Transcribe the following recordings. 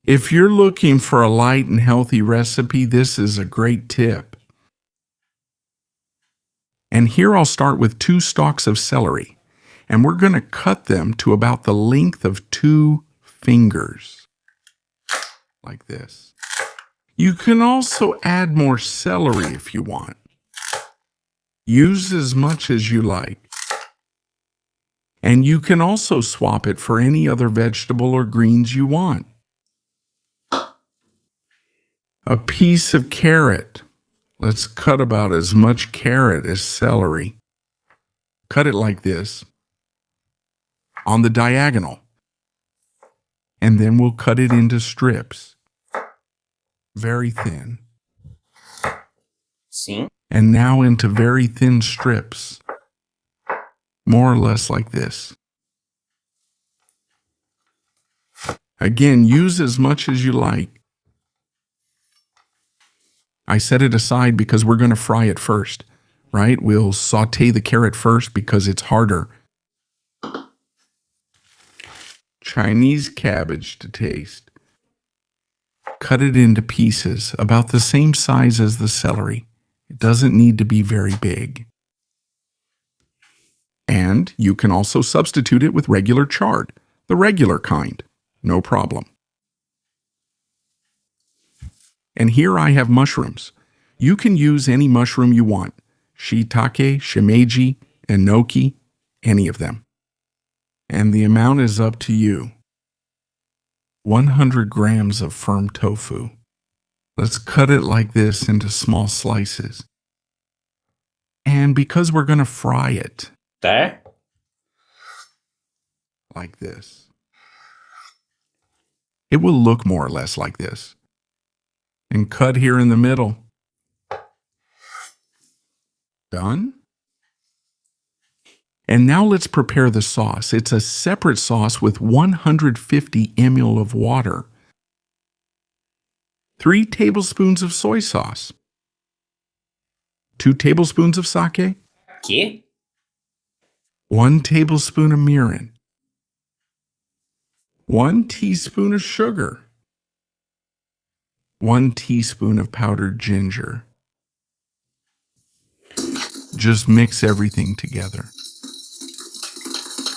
If you're looking for a light and healthy recipe, this is a great tip. And here I'll start with 2 stalks of celery, and we're going to cut them to about the length of 2 fingers, like this. You can also add more celery if you want. Use as much as you like. And you can also swap it for any other vegetable or greens you want. A piece of carrot. Let's cut about as much carrot as celery. Cut it like this, on the diagonal. And then we'll cut it into strips, very thin. Sim. And now into very thin strips, more or less like this. Again, use as much as you like. I set it aside because we're going to fry it first, right? We'll sauté the carrot first because it's harder. Chinese cabbage to taste. Cut it into pieces about the same size as the celery. It doesn't need to be very big. And you can also substitute it with regular chard, the regular kind, no problem. And here I have mushrooms. You can use any mushroom you want. Shiitake, shimeji, enoki, any of them. And the amount is up to you. 100 grams of firm tofu. Let's cut it like this into small slices. And because we're going to fry it, Tá? like this, it will look more or less like this. And cut here in the middle. Done? And now let's prepare the sauce. It's a separate sauce with 150 ml of water, 3 tablespoons of soy sauce, 2 tablespoons of sake, Que? 1 tablespoon of mirin, 1 teaspoon of sugar, 1 teaspoon of powdered ginger. Just mix everything together.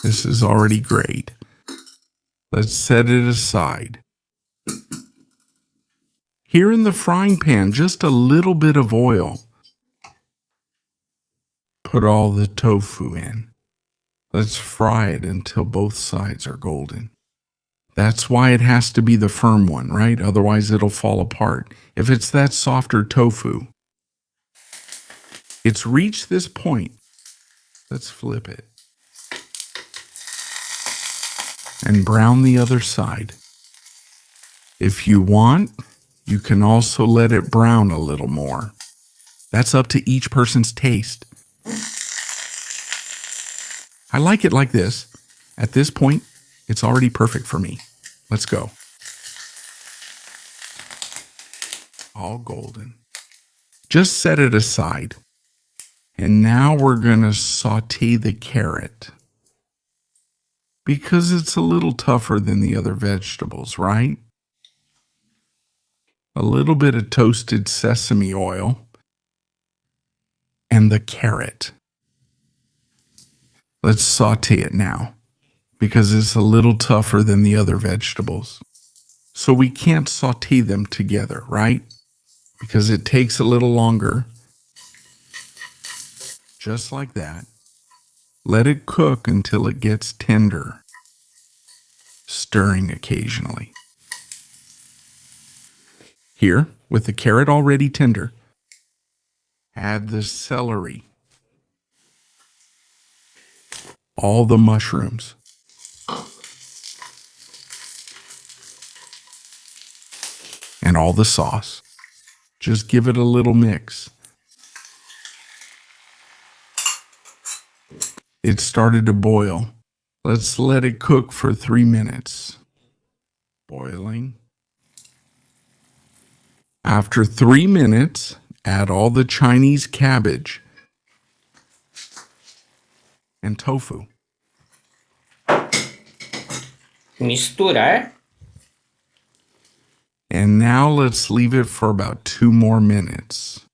This is already great. Let's set it aside. Here in the frying pan, just a little bit of oil. Put all the tofu in. Let's fry it until both sides are golden. That's why it has to be the firm one, right? Otherwise it'll fall apart. If it's that softer tofu, it's reached this point. Let's flip it. And brown the other side. If you want, you can also let it brown a little more. That's up to each person's taste. I like it like this. At this point, it's already perfect for me. Let's go. All golden. Just set it aside. And now we're going to sauté the carrot. Because it's a little tougher than the other vegetables, right? A little bit of toasted sesame oil. And the carrot. Let's sauté it now. Because it's a little tougher than the other vegetables. So we can't sauté them together, right? Because it takes a little longer. Just like that. Let it cook until it gets tender, stirring occasionally. Here, with the carrot already tender, add the celery, all the mushrooms, and all the sauce. Just give it a little mix. It started to boil. Let's let it cook for 3 minutes. Boiling. After 3 minutes, add all the Chinese cabbage and tofu. Misturar. And now let's leave it for about 2 more minutes.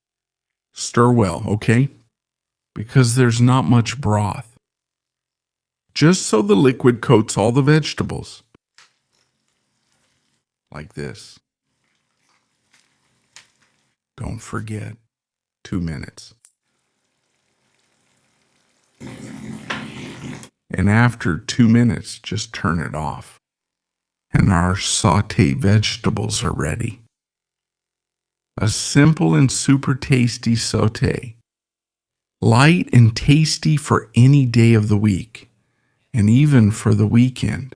Stir well, okay? Because there's not much broth. Just so the liquid coats all the vegetables. Like this. Don't forget, 2 minutes. And after 2 minutes, just turn it off. And our sauteed vegetables are ready. A simple and super tasty sauté. Light and tasty for any day of the week, and even for the weekend.